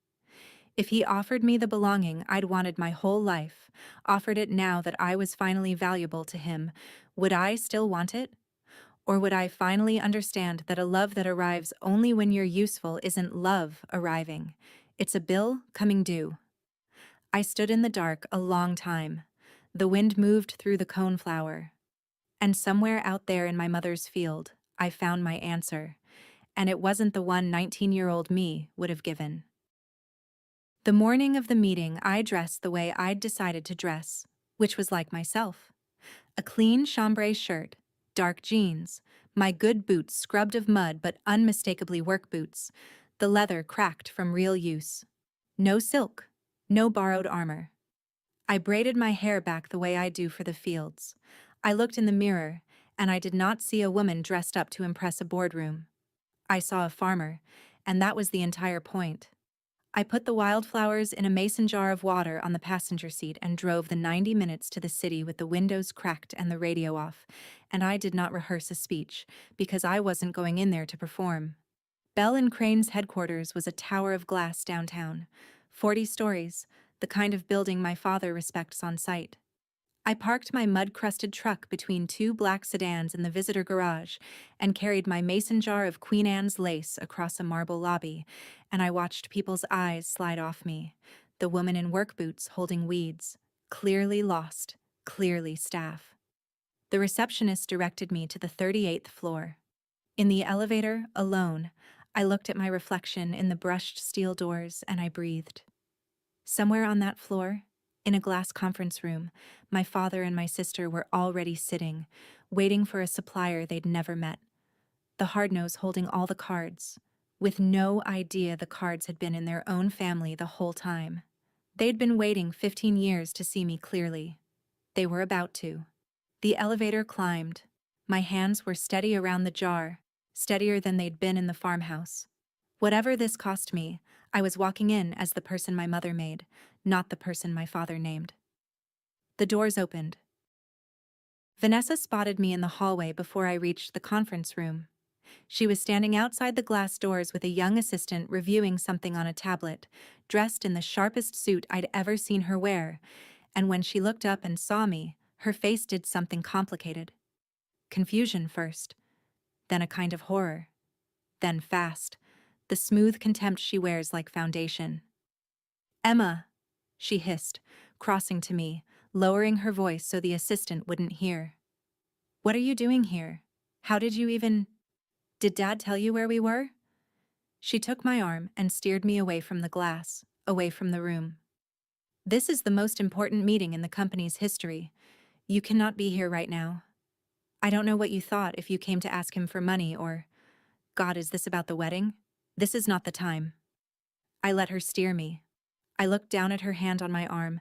If he offered me the belonging I'd wanted my whole life, offered it now that I was finally valuable to him, would I still want it? Or would I finally understand that a love that arrives only when you're useful isn't love arriving? It's a bill coming due. I stood in the dark a long time. The wind moved through the coneflower. And somewhere out there in my mother's field, I found my answer. And it wasn't the one 19-year-old me would have given. The morning of the meeting, I dressed the way I'd decided to dress, which was like myself. A clean chambray shirt, dark jeans, my good boots scrubbed of mud but unmistakably work boots, the leather cracked from real use. No silk, no borrowed armor. I braided my hair back the way I do for the fields. I looked in the mirror, and I did not see a woman dressed up to impress a boardroom. I saw a farmer, and that was the entire point. I put the wildflowers in a mason jar of water on the passenger seat and drove the 90 minutes to the city with the windows cracked and the radio off, and I did not rehearse a speech, because I wasn't going in there to perform. Bell and Crane's headquarters was a tower of glass downtown, 40 stories, the kind of building my father respects on sight. I parked my mud-crusted truck between 2 black sedans in the visitor garage and carried my mason jar of Queen Anne's lace across a marble lobby, and I watched people's eyes slide off me, the woman in work boots holding weeds, clearly lost, clearly staff. The receptionist directed me to the 38th floor. In the elevator, alone, I looked at my reflection in the brushed steel doors and I breathed. Somewhere on that floor, in a glass conference room, my father and my sister were already sitting, waiting for a supplier they'd never met. The hard-nose holding all the cards, with no idea the cards had been in their own family the whole time. They'd been waiting 15 years to see me clearly. They were about to. The elevator climbed. My hands were steady around the jar, steadier than they'd been in the farmhouse. Whatever this cost me, I was walking in as the person my mother made, not the person my father named. The doors opened. Vanessa spotted me in the hallway before I reached the conference room. She was standing outside the glass doors with a young assistant reviewing something on a tablet, dressed in the sharpest suit I'd ever seen her wear, and when she looked up and saw me, her face did something complicated. Confusion first, then a kind of horror, then fast, the smooth contempt she wears like foundation. "Emma," she hissed, crossing to me, lowering her voice so the assistant wouldn't hear. "What are you doing here? How did you even... Did Dad tell you where we were?" She took my arm and steered me away from the glass, away from the room. This is the most important meeting in the company's history. You cannot be here right now. I don't know what you thought if you came to ask him for money or, God, is this about the wedding? This is not the time. I let her steer me. I looked down at her hand on my arm,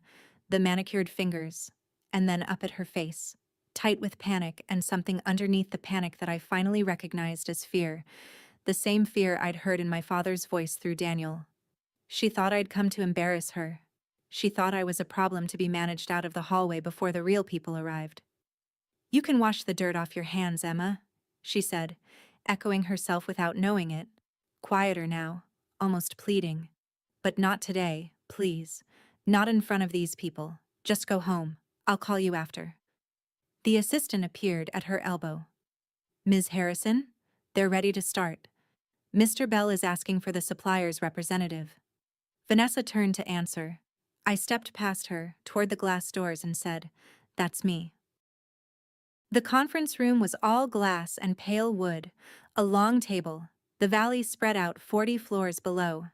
the manicured fingers, and then up at her face, tight with panic and something underneath the panic that I finally recognized as fear, the same fear I'd heard in my father's voice through Daniel. She thought I'd come to embarrass her. She thought I was a problem to be managed out of the hallway before the real people arrived. You can wash the dirt off your hands, Emma, she said, echoing herself without knowing it, quieter now, almost pleading. But not today, please. Not in front of these people. Just go home. I'll call you after. The assistant appeared at her elbow. Ms. Harrison? They're ready to start. Mr. Bell is asking for the supplier's representative. Vanessa turned to answer. I stepped past her, toward the glass doors, and said, That's me. The conference room was all glass and pale wood, a long table, the valley spread out 40 floors below.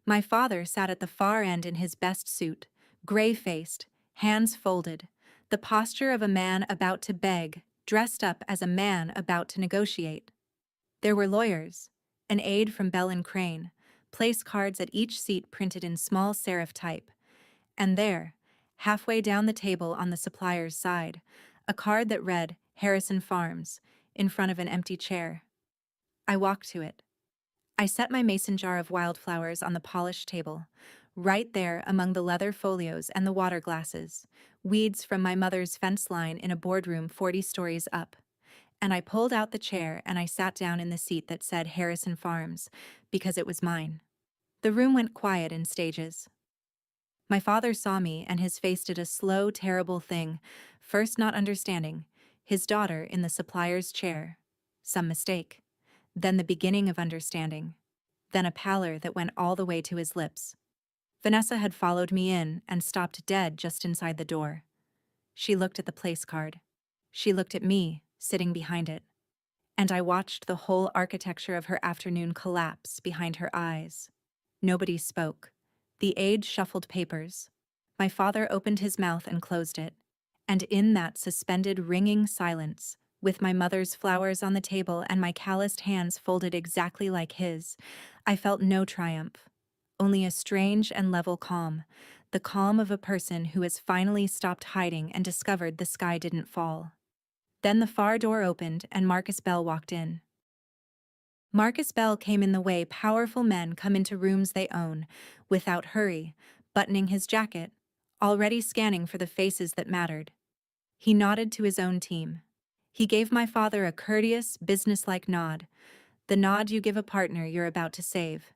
My father sat at the far end in his best suit, gray-faced, hands folded, the posture of a man about to beg, dressed up as a man about to negotiate. There were lawyers, an aide from Bell and Crane, place cards at each seat printed in small serif type, and there, halfway down the table on the supplier's side, a card that read Harrison Farms, in front of an empty chair. I walked to it. I set my mason jar of wildflowers on the polished table, right there among the leather folios and the water glasses, weeds from my mother's fence line in a boardroom 40 stories up. And I pulled out the chair and I sat down in the seat that said Harrison Farms, because it was mine. The room went quiet in stages. My father saw me and his face did a slow, terrible thing, first not understanding, his daughter in the supplier's chair. Some mistake. Then the beginning of understanding. Then a pallor that went all the way to his lips. Vanessa had followed me in and stopped dead just inside the door. She looked at the place card. She looked at me, sitting behind it. And I watched the whole architecture of her afternoon collapse behind her eyes. Nobody spoke. The aide shuffled papers. My father opened his mouth and closed it. And in that suspended, ringing silence, with my mother's flowers on the table and my calloused hands folded exactly like his, I felt no triumph. Only a strange and level calm, the calm of a person who has finally stopped hiding and discovered the sky didn't fall. Then the far door opened and Marcus Bell walked in. Marcus Bell came in the way powerful men come into rooms they own, without hurry, buttoning his jacket, already scanning for the faces that mattered. He nodded to his own team. He gave my father a courteous, businesslike nod, the nod you give a partner you're about to save.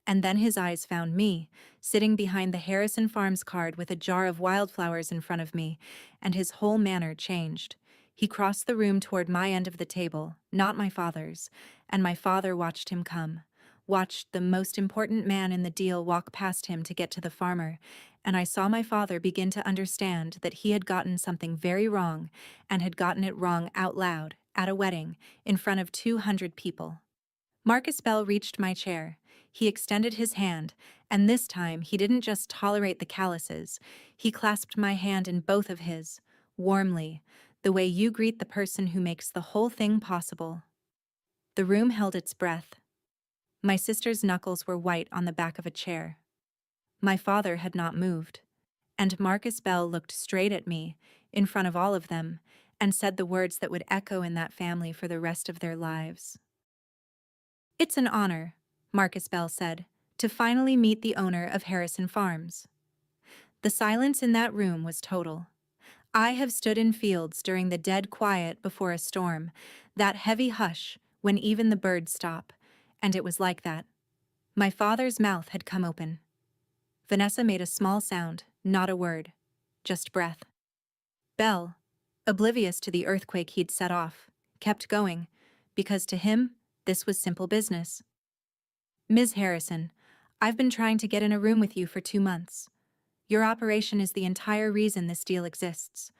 And then his eyes found me, sitting behind the Harrison Farms card with a jar of wildflowers in front of me, and his whole manner changed. He crossed the room toward my end of the table, not my father's, and my father watched him come, watched the most important man in the deal walk past him to get to the farmer, and I saw my father begin to understand that he had gotten something very wrong, and had gotten it wrong out loud, at a wedding, in front of 200 people. Marcus Bell reached my chair. He extended his hand, and this time he didn't just tolerate the calluses. He clasped my hand in both of his, warmly, the way you greet the person who makes the whole thing possible. The room held its breath. My sister's knuckles were white on the back of a chair. My father had not moved, and Marcus Bell looked straight at me, in front of all of them, and said the words that would echo in that family for the rest of their lives. It's an honor, Marcus Bell said, to finally meet the owner of Harrison Farms. The silence in that room was total. I have stood in fields during the dead quiet before a storm, that heavy hush when even the birds stop, and it was like that. My father's mouth had come open. Vanessa made a small sound, not a word, just breath. Bell, oblivious to the earthquake he'd set off, kept going, because to him, this was simple business. Ms. Harrison, I've been trying to get in a room with you for 2 months. Your operation is the entire reason this deal exists.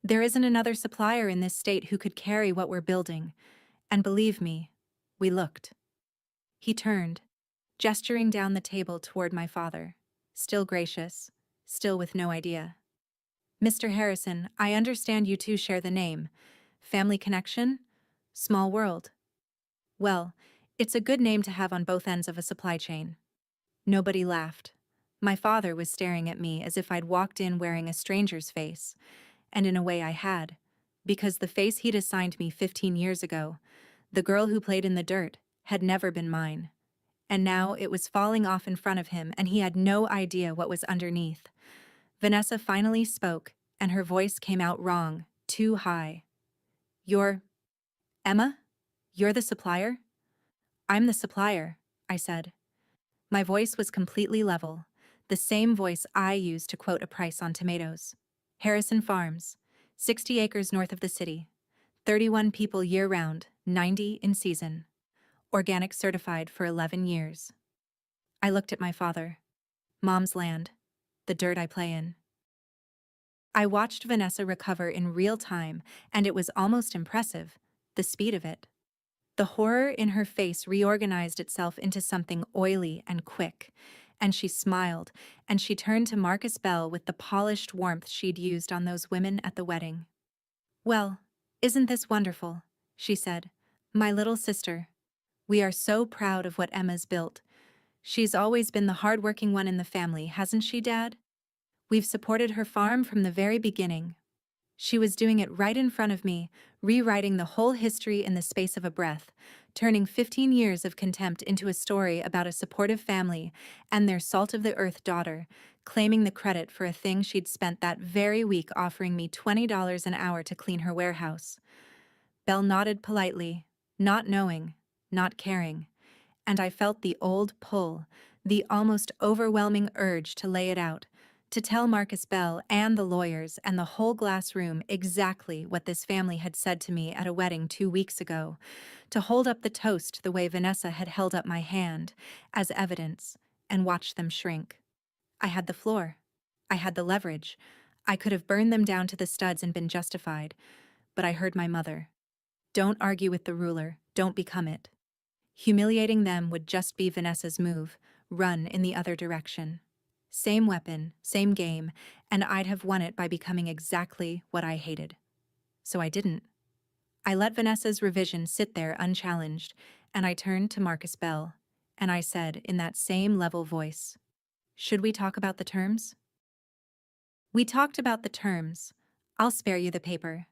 There isn't another supplier in this state who could carry what we're building, and believe me, we looked. He turned, gesturing down the table toward my father, still gracious, still with no idea. Mr. Harrison, I understand you two share the name. Family connection? Small world. Well, it's a good name to have on both ends of a supply chain. Nobody laughed. My father was staring at me as if I'd walked in wearing a stranger's face, and in a way I had, because the face he'd assigned me 15 years ago, the girl who played in the dirt, had never been mine. And now it was falling off in front of him, and he had no idea what was underneath. Vanessa finally spoke, and her voice came out wrong, too high. You're Emma? You're the supplier? I'm the supplier, I said. My voice was completely level, the same voice I used to quote a price on tomatoes. Harrison Farms, 60 acres north of the city, 31 people year-round, 90 in season. Organic certified for 11 years. I looked at my father. Mom's land, the dirt I play in. I watched Vanessa recover in real time, and it was almost impressive, the speed of it. The horror in her face reorganized itself into something oily and quick, and she smiled, and she turned to Marcus Bell with the polished warmth she'd used on those women at the wedding. Well, isn't this wonderful? She said. My little sister. We are so proud of what Emma's built. She's always been the hardworking one in the family, hasn't she, Dad? We've supported her farm from the very beginning. She was doing it right in front of me, rewriting the whole history in the space of a breath, turning 15 years of contempt into a story about a supportive family and their salt-of-the-earth daughter, claiming the credit for a thing she'd spent that very week offering me $20 an hour to clean her warehouse. Belle nodded politely, not knowing, not caring, and I felt the old pull, the almost overwhelming urge to lay it out, to tell Marcus Bell and the lawyers and the whole glass room exactly what this family had said to me at a wedding 2 weeks ago, to hold up the toast the way Vanessa had held up my hand, as evidence, and watch them shrink. I had the floor. I had the leverage. I could have burned them down to the studs and been justified, but I heard my mother. Don't argue with the ruler, don't become it. Humiliating them would just be Vanessa's move, run in the other direction. Same weapon, same game, and I'd have won it by becoming exactly what I hated. So I didn't. I let Vanessa's revision sit there unchallenged, and I turned to Marcus Bell, and I said in that same level voice, "Should we talk about the terms?" We talked about the terms. I'll spare you the paper.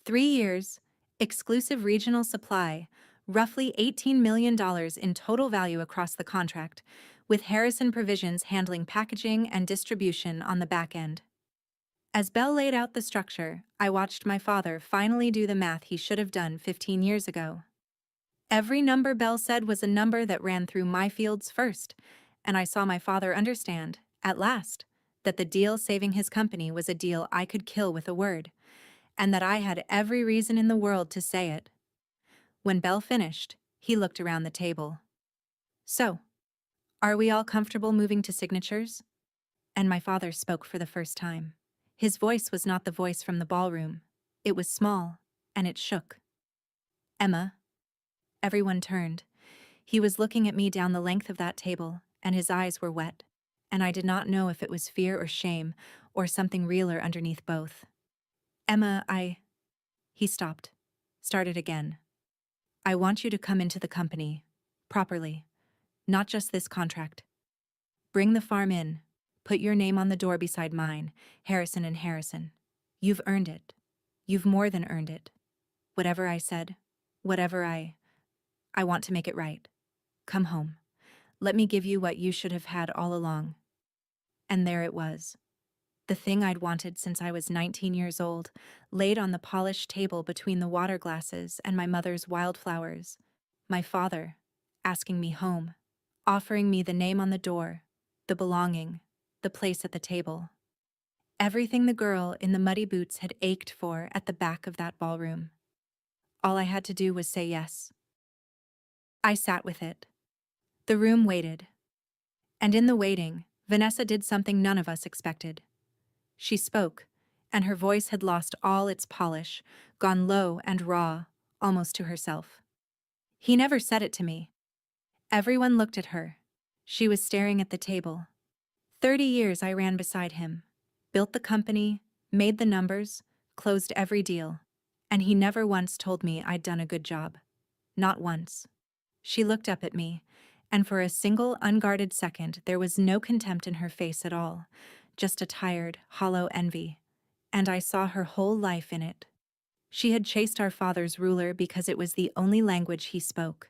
3 years, exclusive regional supply, roughly $18 million in total value across the contract, with Harrison Provisions handling packaging and distribution on the back end. As Bell laid out the structure, I watched my father finally do the math he should have done 15 years ago. Every number Bell said was a number that ran through my fields first, and I saw my father understand, at last, that the deal saving his company was a deal I could kill with a word, and that I had every reason in the world to say it. When Bell finished, he looked around the table. So, are we all comfortable moving to signatures? And my father spoke for the first time. His voice was not the voice from the ballroom. It was small, and it shook. Emma. Everyone turned. He was looking at me down the length of that table, and his eyes were wet, and I did not know if it was fear or shame, or something realer underneath both. Emma, He stopped. Started again. I want you to come into the company. Properly. Not just this contract. Bring the farm in. Put your name on the door beside mine, Harrison and Harrison. You've earned it. You've more than earned it. Whatever I said, whatever I want to make it right. Come home. Let me give you what you should have had all along. And there it was. The thing I'd wanted since I was 19 years old, laid on the polished table between the water glasses and my mother's wildflowers. My father, asking me home, offering me the name on the door, the belonging, the place at the table. Everything the girl in the muddy boots had ached for at the back of that ballroom. All I had to do was say yes. I sat with it. The room waited. And in the waiting, Vanessa did something none of us expected. She spoke, and her voice had lost all its polish, gone low and raw, almost to herself. He never said it to me. Everyone looked at her. She was staring at the table. 30 years I ran beside him, built the company, made the numbers, closed every deal, and he never once told me I'd done a good job. Not once. She looked up at me, and for a single unguarded second there was no contempt in her face at all, just a tired, hollow envy, and I saw her whole life in it. She had chased our father's ruler because it was the only language he spoke,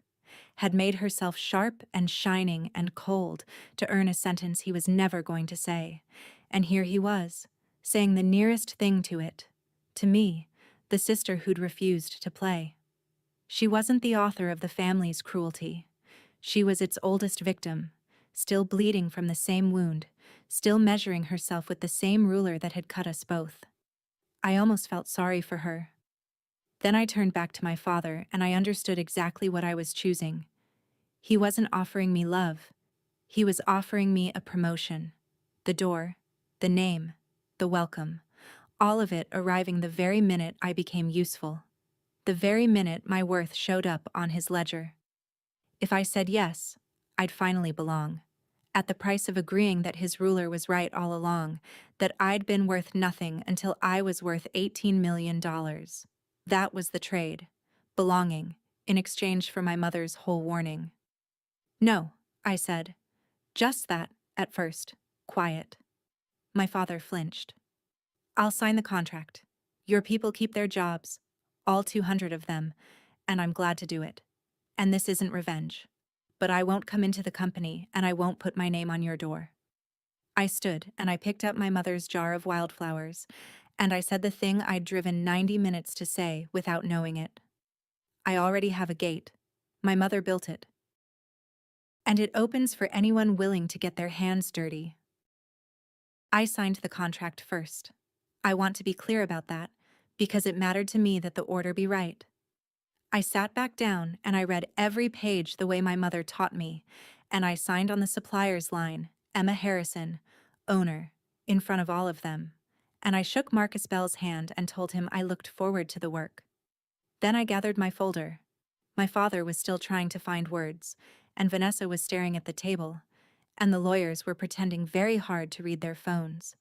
had made herself sharp and shining and cold to earn a sentence he was never going to say, and here he was, saying the nearest thing to it, to me, the sister who'd refused to play. She wasn't the author of the family's cruelty. She was its oldest victim, still bleeding from the same wound, still measuring herself with the same ruler that had cut us both. I almost felt sorry for her. Then I turned back to my father and I understood exactly what I was choosing. He wasn't offering me love. He was offering me a promotion. The door, the name, the welcome, all of it arriving the very minute I became useful. The very minute my worth showed up on his ledger. If I said yes, I'd finally belong. At the price of agreeing that his ruler was right all along, that I'd been worth nothing until I was worth $18 million. That was the trade. Belonging, in exchange for my mother's whole warning. No, I said. Just that, at first. Quiet. My father flinched. I'll sign the contract. Your people keep their jobs, all 200 of them, and I'm glad to do it. And this isn't revenge. But I won't come into the company and I won't put my name on your door. I stood and I picked up my mother's jar of wildflowers, and I said the thing I'd driven 90 minutes to say without knowing it. I already have a gate. My mother built it. And it opens for anyone willing to get their hands dirty. I signed the contract first. I want to be clear about that, because it mattered to me that the order be right. I sat back down and I read every page the way my mother taught me, and I signed on the supplier's line, Emma Harrison, owner, in front of all of them. And I shook Marcus Bell's hand and told him I looked forward to the work. Then I gathered my folder. My father was still trying to find words, and Vanessa was staring at the table, and the lawyers were pretending very hard to read their phones.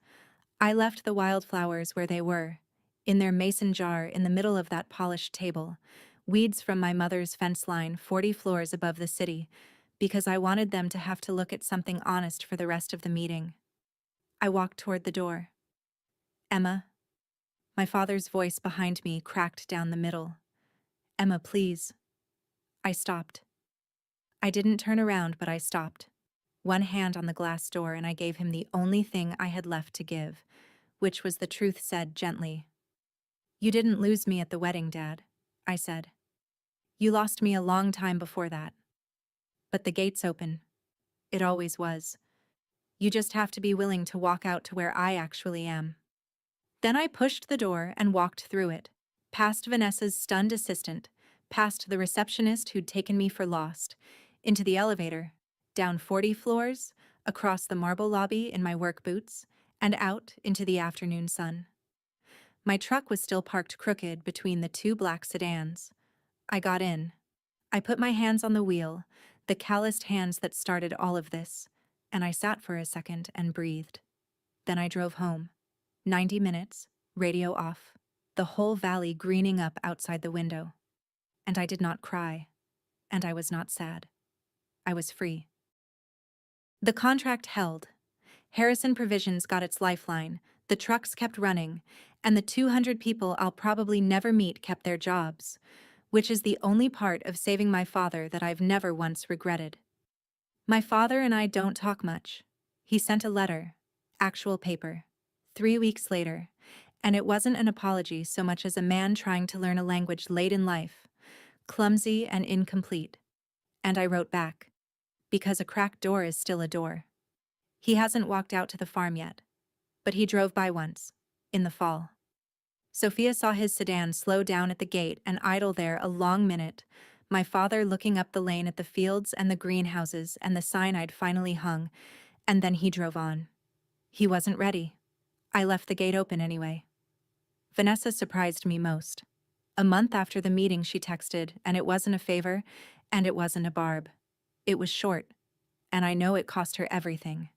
I left the wildflowers where they were, in their mason jar in the middle of that polished table, weeds from my mother's fence line 40 floors above the city, because I wanted them to have to look at something honest for the rest of the meeting. I walked toward the door. Emma. My father's voice behind me cracked down the middle. Emma, please. I stopped. I didn't turn around, but I stopped. One hand on the glass door, and I gave him the only thing I had left to give, which was the truth said gently. You didn't lose me at the wedding, Dad, I said. You lost me a long time before that. But the gate's open. It always was. You just have to be willing to walk out to where I actually am. Then I pushed the door and walked through it, past Vanessa's stunned assistant, past the receptionist who'd taken me for lost, into the elevator, down 40 floors, across the marble lobby in my work boots, and out into the afternoon sun. My truck was still parked crooked between the two black sedans. I got in. I put my hands on the wheel, the calloused hands that started all of this, and I sat for a second and breathed. Then I drove home. 90 minutes, radio off, the whole valley greening up outside the window. And I did not cry, and I was not sad. I was free. The contract held. Harrison Provisions got its lifeline, the trucks kept running, and the 200 people I'll probably never meet kept their jobs, which is the only part of saving my father that I've never once regretted. My father and I don't talk much. He sent a letter, actual paper, 3 weeks later, and it wasn't an apology so much as a man trying to learn a language late in life, clumsy and incomplete. And I wrote back, because a cracked door is still a door. He hasn't walked out to the farm yet, but he drove by once, in the fall. Sophia saw his sedan slow down at the gate and idle there a long minute, my father looking up the lane at the fields and the greenhouses and the sign I'd finally hung, and then he drove on. He wasn't ready. I left the gate open anyway. Vanessa surprised me most. A month after the meeting she texted, and it wasn't a favor, and it wasn't a barb. It was short, and I know it cost her everything.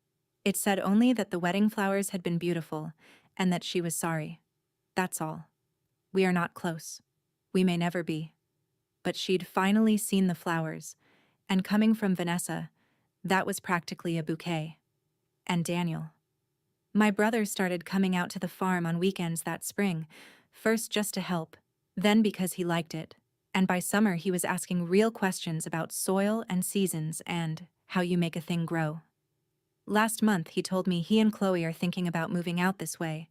It said only that the wedding flowers had been beautiful and that she was sorry. That's all. We are not close. We may never be. But she'd finally seen the flowers, and coming from Vanessa, that was practically a bouquet. And Daniel. My brother started coming out to the farm on weekends that spring, first just to help, then because he liked it. And by summer he was asking real questions about soil and seasons and how you make a thing grow. Last month he told me he and Chloe are thinking about moving out this way.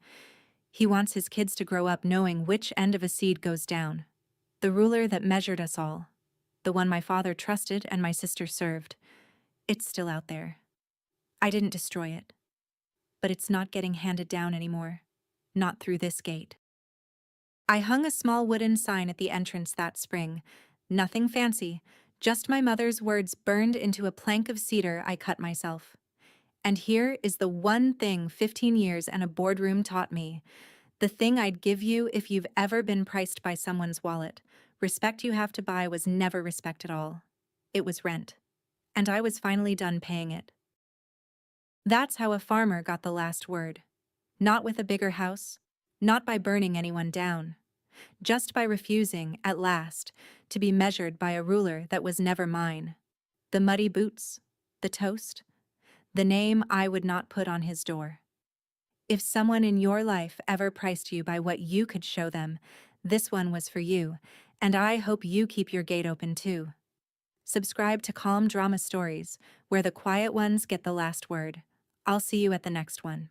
He wants his kids to grow up knowing which end of a seed goes down. The ruler that measured us all. The one my father trusted and my sister served. It's still out there. I didn't destroy it. But it's not getting handed down anymore. Not through this gate. I hung a small wooden sign at the entrance that spring. Nothing fancy, just my mother's words burned into a plank of cedar I cut myself. And here is the one thing 15 years and a boardroom taught me. The thing I'd give you if you've ever been priced by someone's wallet. Respect you have to buy was never respect at all. It was rent. And I was finally done paying it. That's how a farmer got the last word. Not with a bigger house, not by burning anyone down, just by refusing, at last, to be measured by a ruler that was never mine. The muddy boots, the toast, the name I would not put on his door. If someone in your life ever priced you by what you could show them, this one was for you, and I hope you keep your gate open too. Subscribe to Calm Drama Stories, where the quiet ones get the last word. I'll see you at the next one.